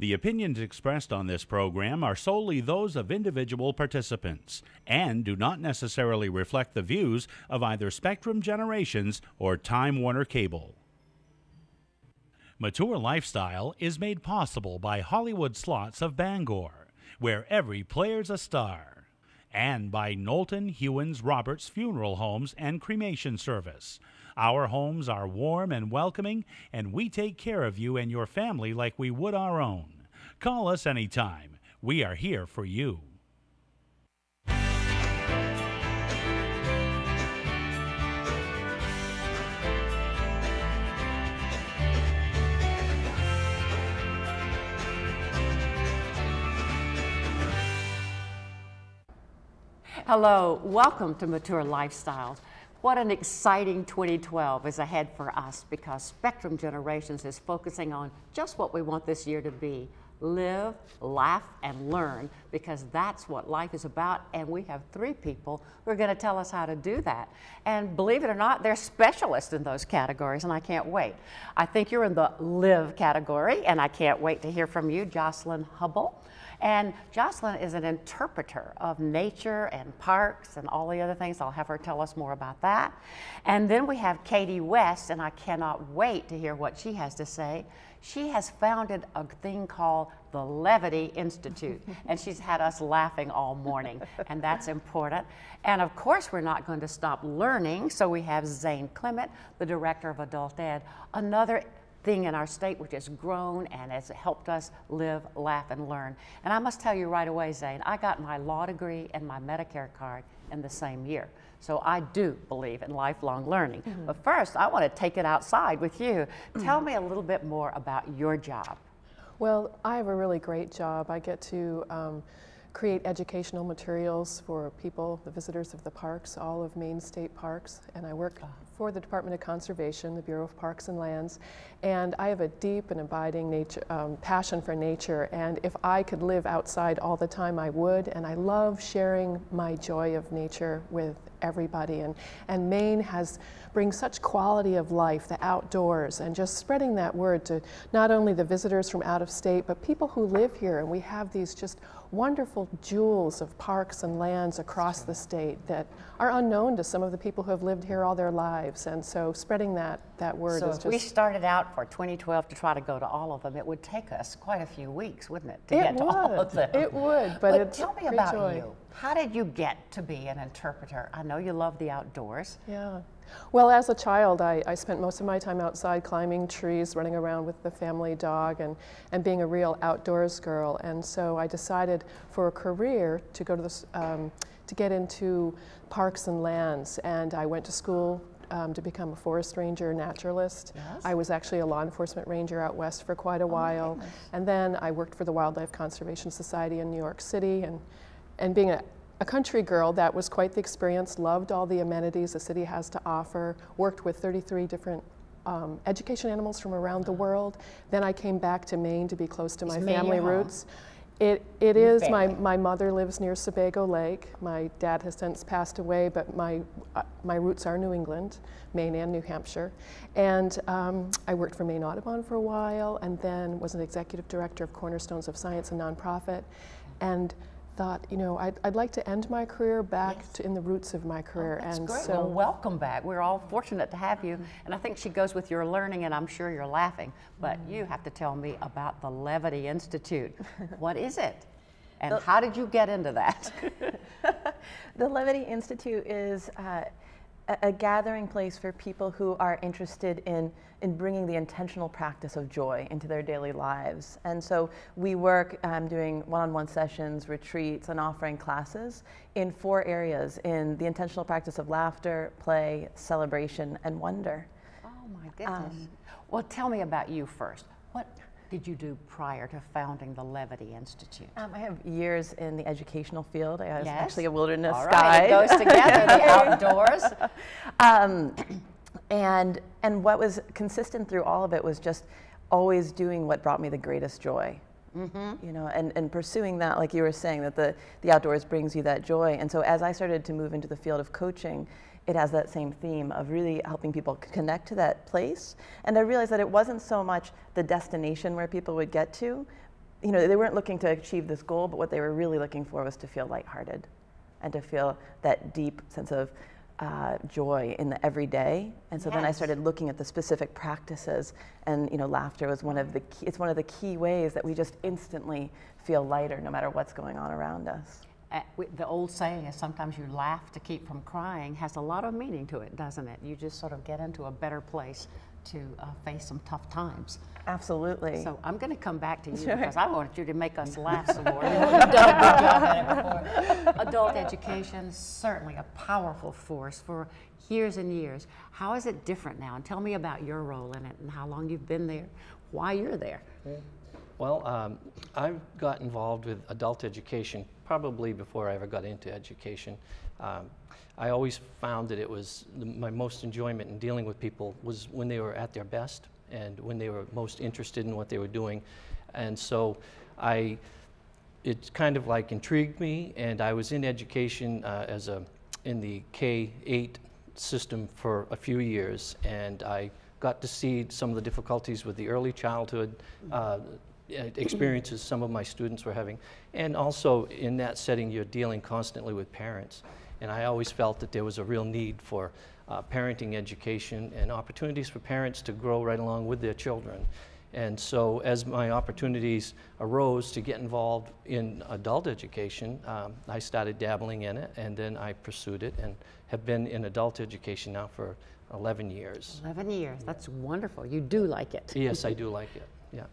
The opinions expressed on this program are solely those of individual participants and do not necessarily reflect the views of either Spectrum Generations or Time Warner Cable. Mature Lifestyle is made possible by Hollywood Slots of Bangor, where every player's a star, and by Knowlton Hewins Roberts Funeral Homes and Cremation Service. Our homes are warm and welcoming, and we take care of you and your family like we would our own. Call us anytime. We are here for you. Hello, welcome to Mature Lifestyles. What an exciting 2012 is ahead for us because Spectrum Generations is focusing on just what we want this year to be. Live, laugh, and learn, because that's what life is about, and we have three people who are going to tell us how to do that. And believe it or not, they're specialists in those categories, and I can't wait. I think you're in the live category, and I can't wait to hear from you, Jocelyn Hubble. And Jocelyn is an interpreter of nature and parks and all the other things. I'll have her tell us more about that. And then we have Katie West, and I cannot wait to hear what she has to say. She has founded a thing called the Levity Institute, and she's had us laughing all morning, and that's important. And of course, we're not going to stop learning, so we have Zane Clement, the Director of Adult Ed, another thing in our state which has grown and has helped us live, laugh, and learn. And I must tell you right away, Zane, I got my law degree and my Medicare card in the same year. So I do believe in lifelong learning. But first, I want to take it outside with you. Tell me a little bit more about your job. Well, I have a really great job. I get to create educational materials for people, the visitors of the parks, all of Maine state parks, and I work for the Department of Conservation, the Bureau of Parks and Lands, and I have a deep and abiding nature, passion for nature, and if I could live outside all the time, I would, and I love sharing my joy of nature with everybody, and Maine brings such quality of life, the outdoors, and just spreading that word to not only the visitors from out of state, but people who live here, and we have these just wonderful jewels of parks and lands across the state that are unknown to some of the people who have lived here all their lives, and so spreading that word is just... So if we started out for 2012 to try to go to all of them, it would take us quite a few weeks, wouldn't it, to get to all of them? It would, but it's tell me about you. How did you get to be an interpreter? I know you love the outdoors. Yeah. Well, as a child, I spent most of my time outside climbing trees, running around with the family dog, and being a real outdoors girl. And so I decided for a career to go to this, to get into parks and lands. And I went to school to become a forest ranger naturalist. Yes. I was actually a law enforcement ranger out west for quite a while. And then I worked for the Wildlife Conservation Society in New York City. And being a country girl, that was quite the experience. Loved all the amenities the city has to offer. Worked with 33 different education animals from around the world. Then I came back to Maine to be close to my family roots. It is. My mother lives near Sebago Lake. My dad has since passed away, but my roots are New England, Maine and New Hampshire. And I worked for Maine Audubon for a while, and then was an executive director of Cornerstones of Science, a nonprofit, and thought, you know, I'd like to end my career back in the roots of my career. That's and great. So, well, welcome back. We're all fortunate to have you. And I think she goes with your learning, and I'm sure you're laughing. But you have to tell me about the Levity Institute. What is it? And how did you get into that? The Levity Institute is a gathering place for people who are interested in bringing the intentional practice of joy into their daily lives. And so we work doing one-on-one sessions, retreats, and offering classes in 4 areas: in the intentional practice of laughter, play, celebration, and wonder. Oh my goodness. Well, tell me about you first. What did you do prior to founding the Levity Institute? I have years in the educational field. I was Yes? actually a wilderness All right, guide. it goes together, the outdoors. And what was consistent through all of it was just always doing what brought me the greatest joy. You know, and pursuing that, like you were saying, that the outdoors brings you that joy. And so as I started to move into the field of coaching, it has that same theme of really helping people connect to that place. And I realized that it wasn't so much the destination where people would get to, you know, they weren't looking to achieve this goal, but what they were really looking for was to feel lighthearted and to feel that deep sense of joy in the everyday. And so then I started looking at the specific practices, and you know, laughter was one of the key, it's one of the key ways that we just instantly feel lighter no matter what's going on around us. The old saying is sometimes you laugh to keep from crying has a lot of meaning to it, doesn't it? You just sort of get into a better place to face some tough times. Absolutely. So I'm going to come back to you because I want you to make us laugh some more. You've done a good job at it before. Adult education, certainly a powerful force for years and years. How is it different now? And tell me about your role in it and how long you've been there, why you're there. Well, I got involved with adult education probably before I ever got into education. I always found that it was my most enjoyment in dealing with people was when they were at their best and when they were most interested in what they were doing. And so it kind of like intrigued me, and I was in education in the K-8 system for a few years, and I got to see some of the difficulties with the early childhood experiences some of my students were having. And also in that setting, you're dealing constantly with parents. And I always felt that there was a real need for parenting education and opportunities for parents to grow right along with their children. And so as my opportunities arose to get involved in adult education, I started dabbling in it, and then I pursued it and have been in adult education now for 11 years. 11 years, that's wonderful. You do like it. Yes, I do like it, yeah.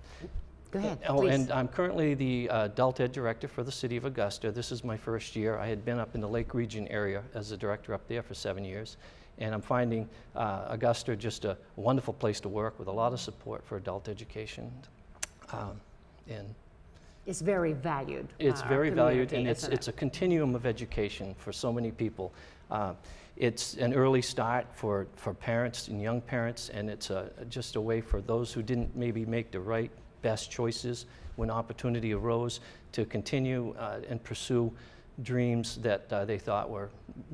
Go ahead, Oh, please. and I'm currently the adult ed director for the city of Augusta. This is my first year. I had been up in the Lake Region area as a director up there for 7 years. And I'm finding Augusta just a wonderful place to work with a lot of support for adult education. And it's very valued. It's very valued, and it's a continuum of education for so many people. It's an early start for parents and young parents, and it's just a way for those who didn't maybe make the right best choices when opportunity arose to continue and pursue dreams that they thought were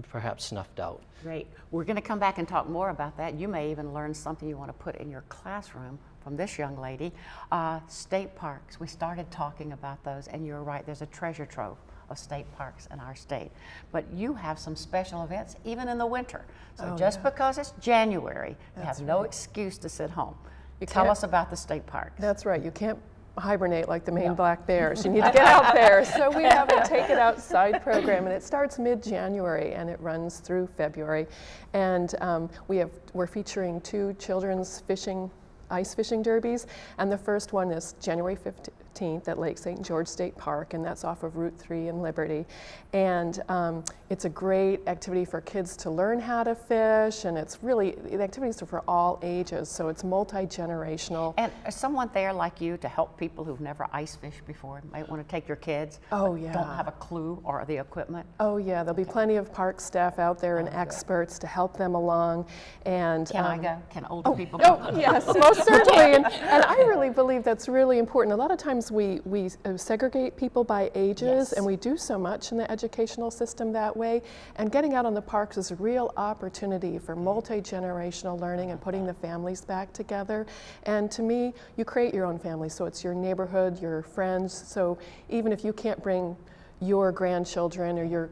perhaps snuffed out. Great. We're going to come back and talk more about that. You may even learn something you want to put in your classroom from this young lady. State parks, we started talking about those, and you're right, there's a treasure trove of state parks in our state. But you have some special events even in the winter. So just because it's January, you have no excuse to sit home. Tell us about the state parks. That's right. You can't hibernate like the Maine black bears. You need to get out there. So we have a Take It Outside program, and it starts mid-January and it runs through February. And we're featuring 2 children's ice fishing derbies, and the first one is January 15th at Lake St. George State Park, and that's off of Route 3 in Liberty. And it's a great activity for kids to learn how to fish, and it's really, the activities are for all ages, so it's multi-generational. And is someone there like you to help people who've never ice fished before, might want to take your kids, oh yeah, don't have a clue or the equipment? Oh yeah, there'll be plenty of park staff out there and experts to help them along. And can I go? Can older people go? Oh yes, most certainly. And I really believe that's really important. A lot of times we segregate people by ages, and we do so much in the educational system that way. And getting out on the parks is a real opportunity for multi-generational learning and putting the families back together. And to me, you create your own family, so it's your neighborhood, your friends. So even if you can't bring your grandchildren or your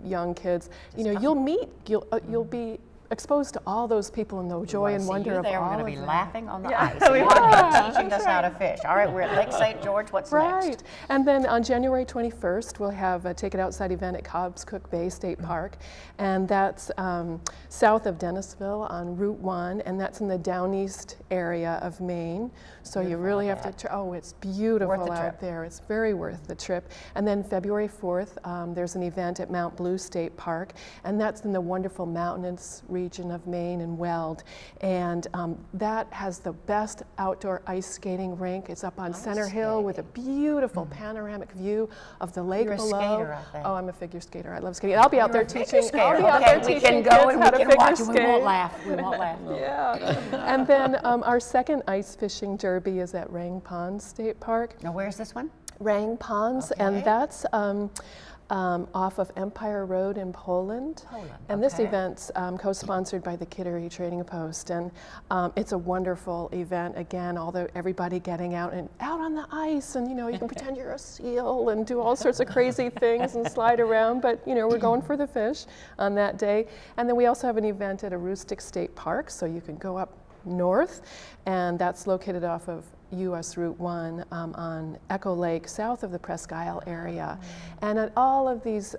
young kids, you know, you'll be exposed to all those people and the joy and wonder of all of them. We're going to be laughing on the ice. We're going to be teaching us how to fish. All right, we're at Lake St. George. What's next? Right. And then on January 21st, we'll have a Take It Outside event at Cobb's Cook Bay State Park. And that's south of Dennisville on Route 1, and that's in the down east area of Maine. So you really have to, it's beautiful out there. It's very worth the trip. And then February 4th, there's an event at Mount Blue State Park, and that's in the wonderful mountainous region of Maine and Weld. And that has the best outdoor ice skating rink. It's up on Center Hill with a beautiful panoramic view of the lake below. You're a skater, I think. Oh, I'm a figure skater. I love skating. I'll be out there teaching. We can go and we can watch. We won't laugh. We won't laugh. Yeah. And then our second ice fishing derby is at Rang Ponds State Park. Now, where's this one? Rang Ponds, and that's off of Empire Road in Poland. And this event's co-sponsored by the Kittery Trading Post, and it's a wonderful event. Again, everybody getting out on the ice, and you can pretend you're a seal and do all sorts of crazy things and slide around, but we're going for the fish on that day. And then we also have an event at Aroostook State Park, so you can go up north, and that's located off of US Route 1 on Echo Lake, south of the Presque Isle area. And at all of these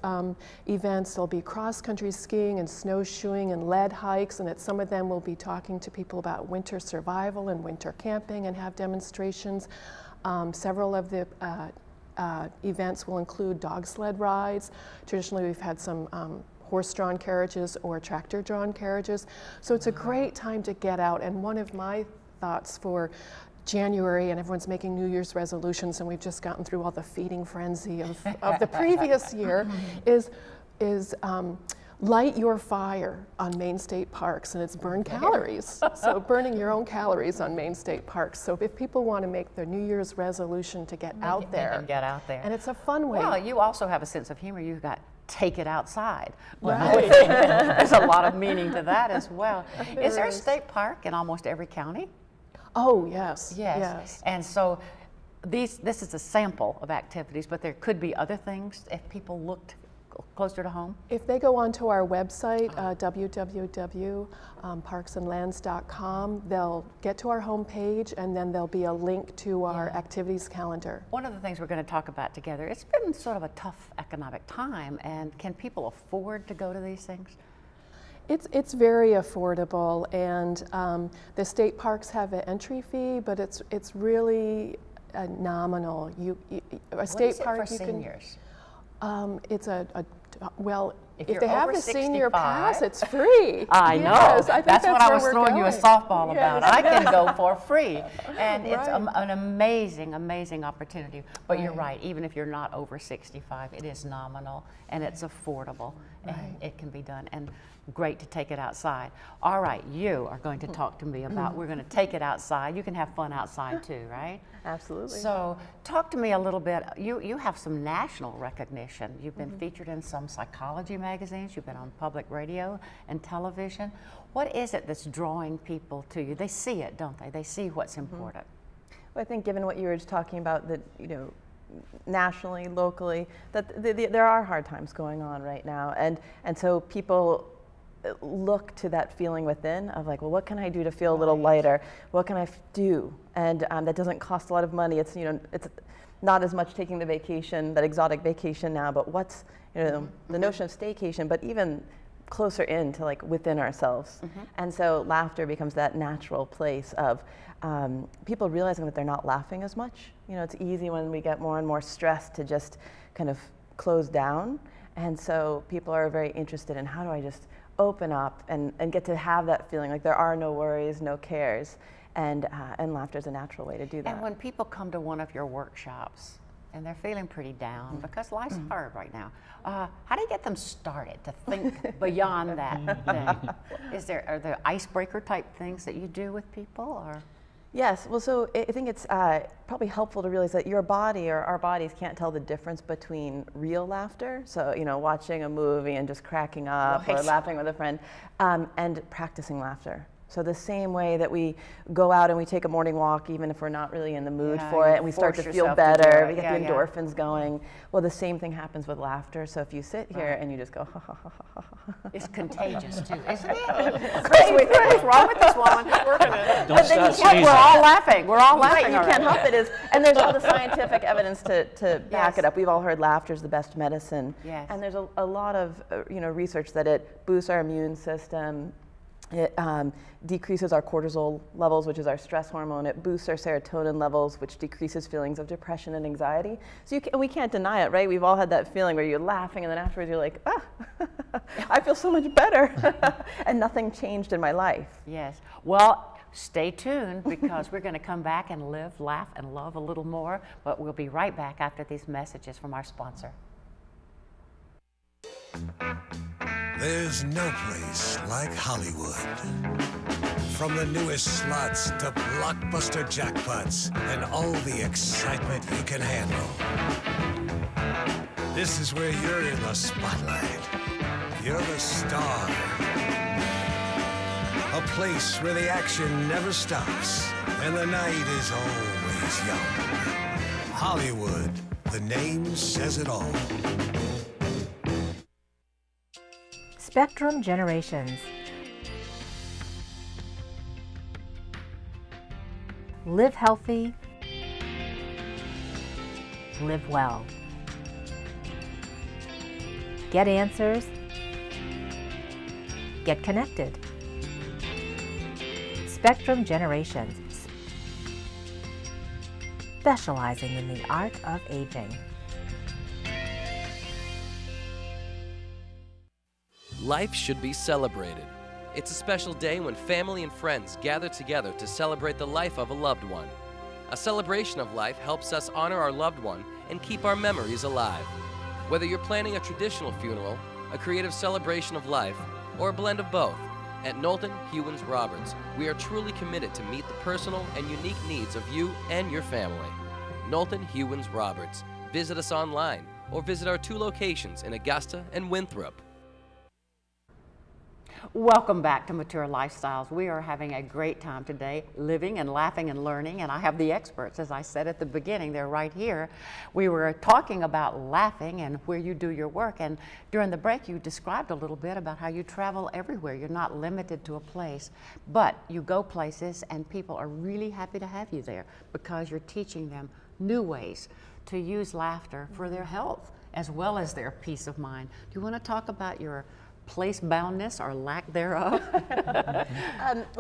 events, there'll be cross-country skiing and snowshoeing and lead hikes, and at some of them we'll be talking to people about winter survival and winter camping and have demonstrations. Several of the events will include dog sled rides. Traditionally, we've had some horse-drawn carriages or tractor-drawn carriages. So it's a great time to get out, and one of my thoughts for January, and everyone's making New Year's resolutions, and we've just gotten through all the feeding frenzy of the previous year, is light your fire on Maine State Parks, and it's burn calories. So burning your own calories on Maine State Parks. So if people want to make their New Year's resolution to get out there, get out there, and it's a fun way. Well, you also have a sense of humor. You've got take it outside. Right. There's a lot of meaning to that as well. Is there a state park in almost every county? Oh, yes. Yes. And so this is a sample of activities, but there could be other things if people looked closer to home? If they go onto our website, www.parksandlands.com, they'll get to our homepage, and then there'll be a link to our activities calendar. One of the things we're going to talk about together, it's been sort of a tough economic time, and can people afford to go to these things? It's very affordable, and the state parks have an entry fee, but it's really nominal. A state park for seniors? It's well, if they have the 65, senior pass, it's free. I know. Yes, I think that's what I was throwing you a softball yes. about. I can go for free, and it's an amazing, amazing opportunity. But you're right. Even if you're not over 65, it is nominal and it's affordable, and it can be done. And great to take it outside. All right, you are going to talk to me about, we're going to take it outside. You can have fun outside too, right? Absolutely. So talk to me a little bit. You have some national recognition. You've been featured in some psychology magazines. You've been on public radio and television. What is it that's drawing people to you? They see it, don't they? They see what's important. Well, I think given what you were just talking about, that nationally, locally, that there are hard times going on right now, and so people look to that feeling within of like, well, what can I do to feel a little lighter? What can I do? And that doesn't cost a lot of money. It's it's not as much taking the vacation, that exotic vacation now, but what's the notion of staycation, but even closer in to like within ourselves. And so laughter becomes that natural place of people realizing that they're not laughing as much. It's easy when we get more and more stressed to just kind of close down. And so people are very interested in, how do I just open up and get to have that feeling like there are no worries, no cares, and laughter is a natural way to do that. And when people come to one of your workshops and they're feeling pretty down because life's hard right now, how do you get them started to think beyond that thing? Are there icebreaker type things that you do with people, or? Yes, well, so I think it's probably helpful to realize that your body or our bodies can't tell the difference between real laughter, so watching a movie and just cracking up or laughing with a friend, and practicing laughter. So the same way that we go out and we take a morning walk, even if we're not really in the mood for it, and we start to feel better, we get the endorphins going. Well, the same thing happens with laughter. So if you sit here and you just go, ha, ha, ha, ha, ha. It's contagious too, isn't it? What's wrong with this woman? Don't start sneezing. We're all laughing. We're all laughing. Right, you can't help it. And there's all the scientific evidence to back it up. We've all heard laughter is the best medicine. Yes. And there's a lot of research that it boosts our immune system. It decreases our cortisol levels, which is our stress hormone. It boosts our serotonin levels, which decreases feelings of depression and anxiety. So we can't deny it, right? We've all had that feeling where you're laughing and then afterwards you're like, I feel so much better. And nothing changed in my life. Yes. Well, stay tuned, because we're going to come back and live, laugh, and love a little more. But we'll be right back after these messages from our sponsor. There's no place like Hollywood. From the newest slots to blockbuster jackpots and all the excitement you can handle. This is where you're in the spotlight. You're the star. A place where the action never stops and the night is always young. Hollywood, the name says it all. Spectrum Generations. Live healthy, live well. Get answers, get connected. Spectrum Generations, specializing in the art of aging. Life should be celebrated. It's a special day when family and friends gather together to celebrate the life of a loved one. A celebration of life helps us honor our loved one and keep our memories alive. Whether you're planning a traditional funeral, a creative celebration of life, or a blend of both, at Knowlton Hewins Roberts, we are truly committed to meet the personal and unique needs of you and your family. Knowlton Hewins Roberts. Visit us online or visit our 2 locations in Augusta and Winthrop. Welcome back to Mature Lifestyles. We are having a great time today, living and laughing and learning, and I have the experts, as I said at the beginning, they're right here. We were talking about laughing and where you do your work, and during the break you described a little bit about how you travel everywhere. You're not limited to a place, but you go places and people are really happy to have you there because you're teaching them new ways to use laughter for their health as well as their peace of mind. Do you want to talk about your place-boundness or lack thereof?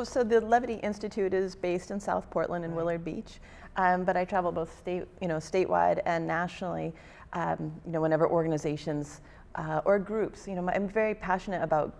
So the Levity Institute is based in South Portland and Willard Beach, but I travel both statewide and nationally. Whenever organizations or groups, I'm very passionate about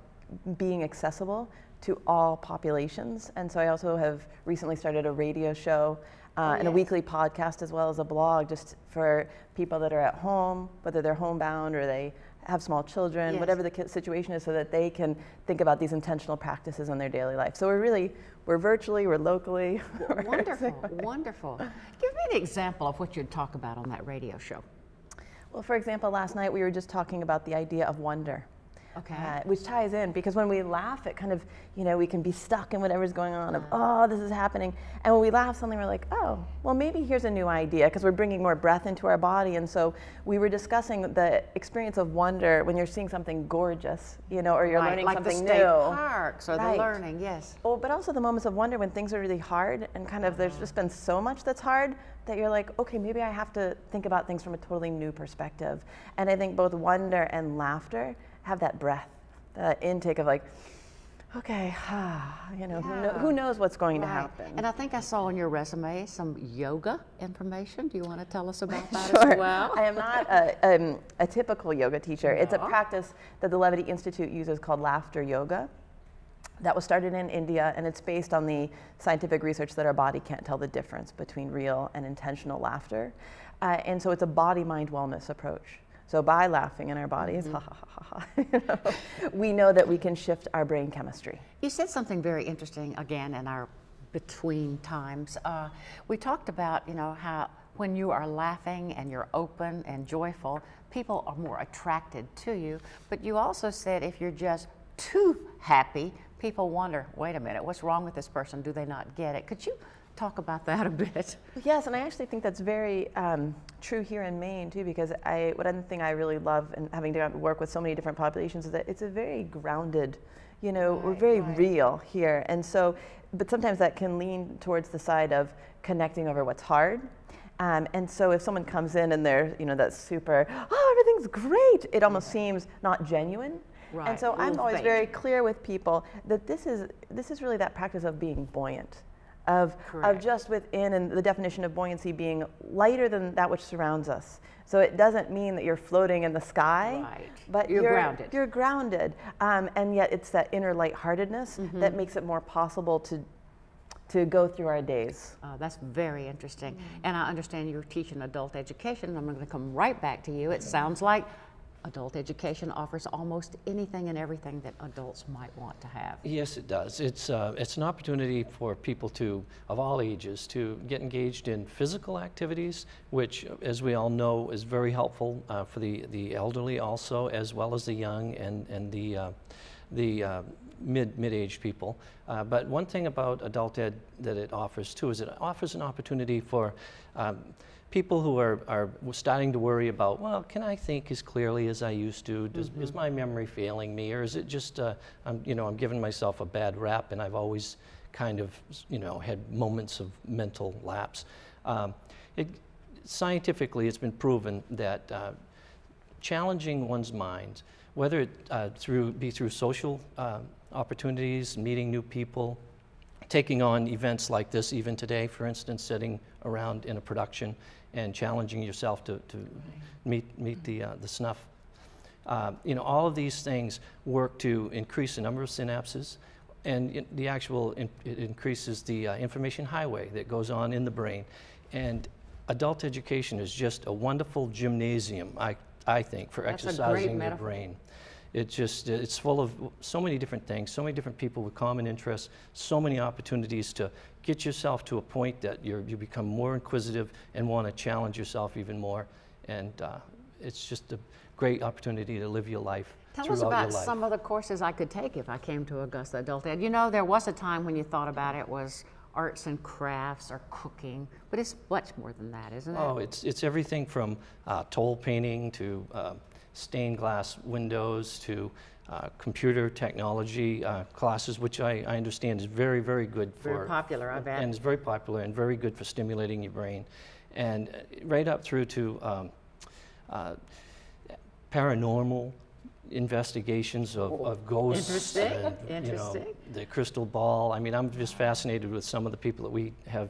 being accessible to all populations, and so I also have recently started a radio show and a weekly podcast as well as a blog, just for people that are at home, whether they're homebound or they have small children, whatever the situation is, so that they can think about these intentional practices in their daily life. So we're virtually, we're locally. Wonderful, wonderful. Give me an example of what you'd talk about on that radio show. Well, for example, last night we were just talking about the idea of wonder. Okay. Which ties in, because when we laugh, it kind of, we can be stuck in whatever's going on of, oh, this is happening. And when we laugh, suddenly we're like, oh, well, maybe here's a new idea, because we're bringing more breath into our body. And so we were discussing the experience of wonder when you're seeing something gorgeous, or you're learning like something the state new. parks or the learning, yes. Oh, but also the moments of wonder when things are really hard and kind of there's just been so much that's hard that you're like, okay, maybe I have to think about things from a totally new perspective. And I think both wonder and laughter have that breath, the intake of like, okay, who knows what's going to happen. And I think I saw on your resume some yoga information. Do you want to tell us about that Sure. as well? I am not a typical yoga teacher. No. It's a practice that the Levity Institute uses called laughter yoga. That was started in India, and it's based on the scientific research that our body can't tell the difference between real and intentional laughter. And so it's a body-mind wellness approach. So by laughing in our bodies, we know that we can shift our brain chemistry. You said something very interesting again in our between times. We talked about, how when you are laughing and you're open and joyful, people are more attracted to you. But you also said if you're just too happy, people wonder, wait a minute, what's wrong with this person? Do they not get it? Could you talk about that a bit? Yes, and I actually think that's very true here in Maine too, because one thing I really love in having to work with so many different populations is that it's a very grounded, we're very real here. And so, but sometimes that can lean towards the side of connecting over what's hard. And so if someone comes in and they're, that's super, oh, everything's great, it almost seems not genuine. Right. And so I'm always very clear with people that this is really that practice of being buoyant. Of just within, and the definition of buoyancy being lighter than that which surrounds us. So it doesn't mean that you're floating in the sky, but you're grounded. You're grounded, and yet it's that inner lightheartedness that makes it more possible to go through our days. That's very interesting. And I understand you're teaching adult education, and I'm going to come right back to you. It sounds like adult education offers almost anything and everything that adults might want to have. Yes, it does. It's an opportunity for people of all ages to get engaged in physical activities, which, as we all know, is very helpful for the elderly also, as well as the young and the mid-aged people. But one thing about adult ed that it offers too is it offers an opportunity for people who are starting to worry about, well, can I think as clearly as I used to? Is my memory failing me, or is it just I'm giving myself a bad rap, and I've always kind of had moments of mental lapse. Scientifically, it's been proven that challenging one's mind, whether it be through social opportunities, meeting new people, taking on events like this, even today, for instance, sitting around in a production and challenging yourself to meet the snuff. All of these things work to increase the number of synapses, and it increases the information highway that goes on in the brain. And adult education is just a wonderful gymnasium, I think, for exercising your brain. It's full of so many different things, so many different people with common interests, so many opportunities to get yourself to a point that you become more inquisitive and want to challenge yourself even more. And it's just a great opportunity to live your life. Tell us about some of the courses I could take if I came to Augusta Adult Ed. There was a time when you thought about it was arts and crafts or cooking, but it's much more than that, isn't it? Oh, it's everything from toll painting to stained glass windows to computer technology classes, which I understand is very, very good for... Very popular, I bet. And it's very popular and very good for stimulating your brain. And right up through to paranormal investigations of ghosts. Interesting. The crystal ball. I mean, I'm just fascinated with some of the people that we have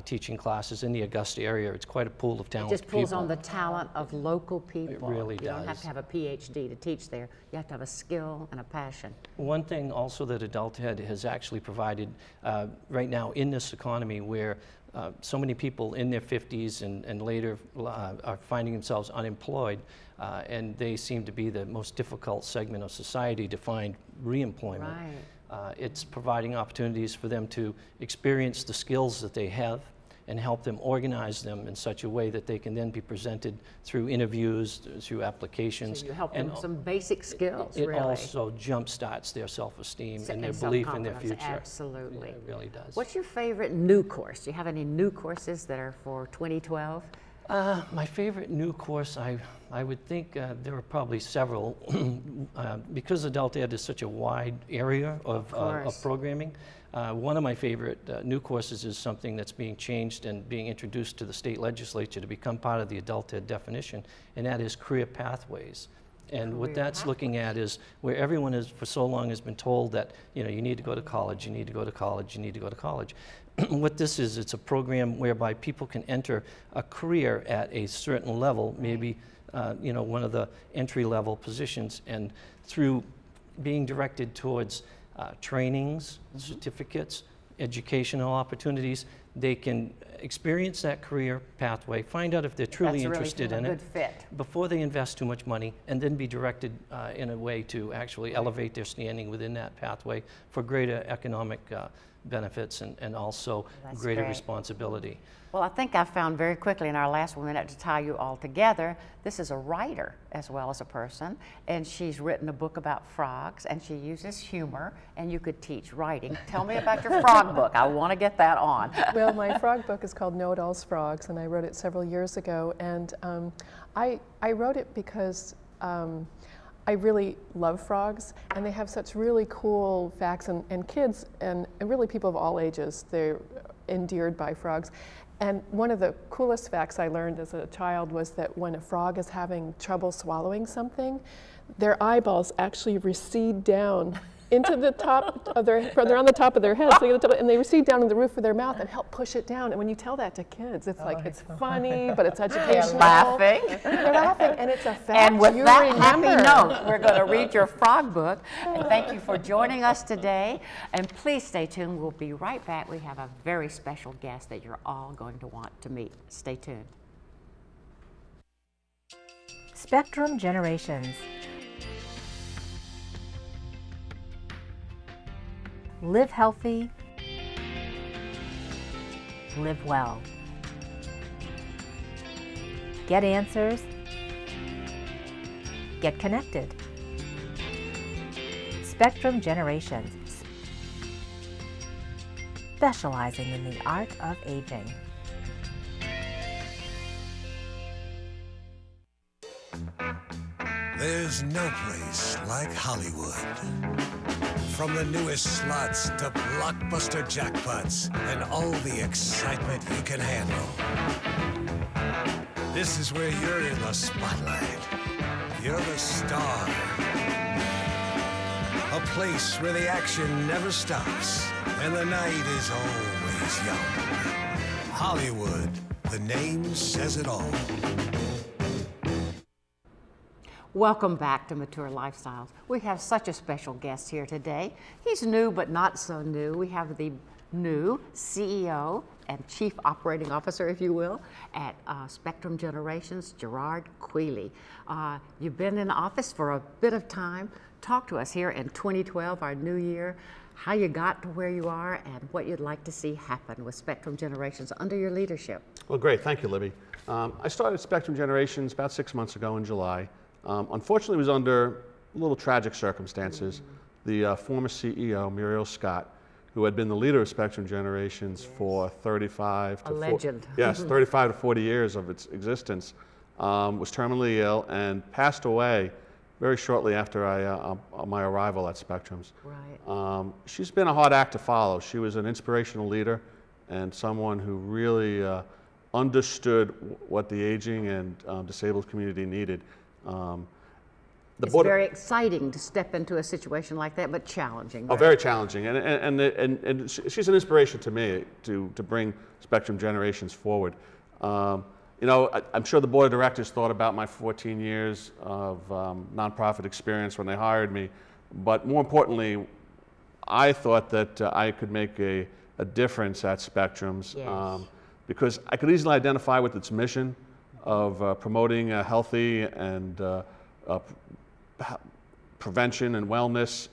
teaching classes in the Augusta area. It's quite a pool of talented people. It just pulls on the talent of local people. It really does. You don't have to have a PhD to teach there. You have to have a skill and a passion. One thing also that Adult Ed has actually provided right now in this economy where so many people in their 50s and later are finding themselves unemployed, and they seem to be the most difficult segment of society to find reemployment. Right. It's providing opportunities for them to experience the skills that they have and help them organize them in such a way that they can then be presented through interviews, through applications. So you help them with some basic skills, it really. also jumpstarts their self-esteem and their belief in their future. Absolutely. Yeah, it really does. What's your favorite new course? Do you have any new courses that are for 2012? My favorite new course, I would think there are probably several. Because Adult Ed is such a wide area of programming, one of my favorite new courses is something that's being changed and being introduced to the state legislature to become part of the Adult Ed definition, and that is career pathways. And what that's looking at is where everyone is for so long has been told that you need to go to college, you need to go to college, you need to go to college. What this is, it's a program whereby people can enter a career at a certain level, maybe one of the entry-level positions, and through being directed towards trainings, certificates, educational opportunities, they can experience that career pathway, find out if they're truly interested in it before they invest too much money, and then be directed in a way to actually elevate their standing within that pathway for greater economic benefits and also greater responsibility. Well, I think I found very quickly in our last 1 minute to tie you all together, this is a writer as well as a person, and she's written a book about frogs, and she uses humor, and you could teach writing. Tell me about your frog book. I want to get that on. Well, my frog book is called Know-It-All's Frogs, and I wrote it several years ago, and I wrote it because I really love frogs, and they have such really cool facts, and kids and really people of all ages, they're endeared by frogs. And one of the coolest facts I learned as a child was that when a frog is having trouble swallowing something, their eyeballs actually recede down into the top of their, they're on the top of their head, so and they recede down to the roof of their mouth and help push it down. And when you tell that to kids, it's like, it's funny, but it's educational. They're laughing. They're laughing, and it's a fact. And with that happy note, we're going to read your frog book. And thank you for joining us today. And please stay tuned. We'll be right back. We have a very special guest that you're all going to want to meet. Stay tuned. Spectrum Generations. Live healthy, live well. Get answers, get connected. Spectrum Generations, specializing in the art of aging. There's no place like Hollywood. From the newest slots to blockbuster jackpots and all the excitement you can handle. This is where you're in the spotlight. You're the star. A place where the action never stops and the night is always young. Hollywood, the name says it all. Welcome back to Mature Lifestyles. We have such a special guest here today. He's new, but not so new. We have the new CEO and Chief Operating Officer, if you will, at Spectrum Generations, Gerard Quealy. You've been in office for a bit of time. Talk to us here in 2012, our new year, how you got to where you are and what you'd like to see happen with Spectrum Generations under your leadership. Well, great. Thank you, Libby. I started Spectrum Generations about 6 months ago in July. Unfortunately, it was under a little tragic circumstances. The former CEO, Muriel Scott, who had been the leader of Spectrum Generations for 35 to 35 to 40 years of its existence, was terminally ill and passed away very shortly after my arrival at Spectrum's. Right. She's been a hard act to follow. She was an inspirational leader and someone who really understood what the aging and disabled community needed. It's very exciting to step into a situation like that, but challenging. Oh, very challenging, and she's an inspiration to me to bring Spectrum Generations forward. You know, I'm sure the board of directors thought about my 14 years of nonprofit experience when they hired me, but more importantly, I thought that I could make a difference at Spectrum's. Yes. Because I could easily identify with its mission of promoting healthy and prevention and wellness,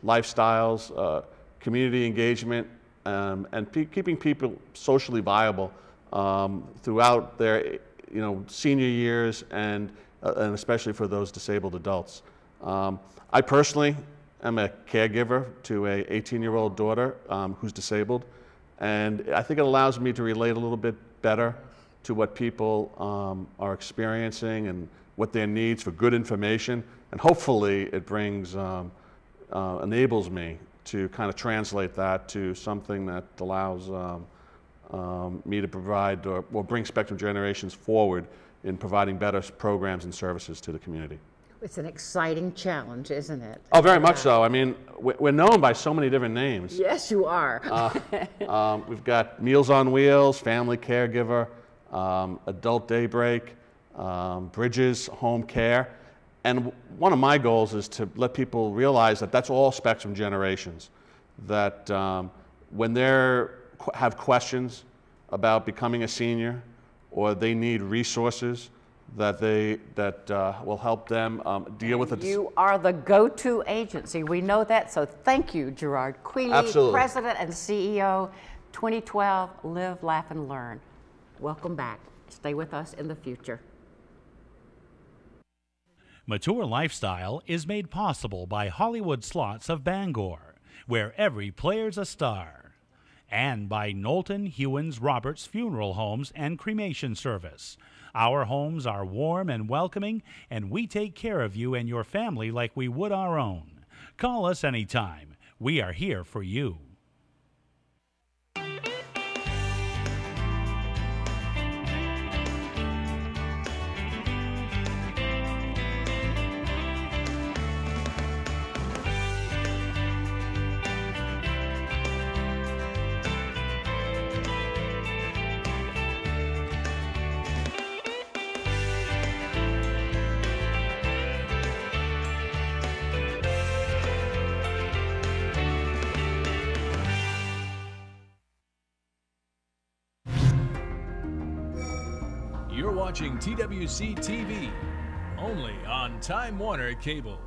lifestyles, community engagement, and keeping people socially viable throughout their senior years and especially for those disabled adults. I personally am a caregiver to a 18-year-old daughter who's disabled, and I think it allows me to relate a little bit better to what people are experiencing and what their needs for good information, and hopefully it brings, enables me to kind of translate that to something that allows me to provide or bring Spectrum Generations forward in providing better programs and services to the community. It's an exciting challenge, isn't it? Oh, very much so. I mean, we're known by so many different names. Yes, you are. We've got Meals on Wheels, Family Caregiver, Adult Daybreak, Bridges, Home Care. And one of my goals is to let people realize that that's all Spectrum Generations. That when they have questions about becoming a senior or they need resources, that will help them deal with it. You are the go-to agency. We know that, so thank you, Gerard Quealy, Absolutely. President and CEO, 2012, Live, Laugh, and Learn. Welcome back. Stay with us in the future. Mature Lifestyle is made possible by Hollywood Slots of Bangor, where every player's a star, and by Knowlton Hewins Roberts Funeral Homes and Cremation Service. Our homes are warm and welcoming, and we take care of you and your family like we would our own. Call us anytime. We are here for you. You're watching TWC TV. only on Time Warner Cable.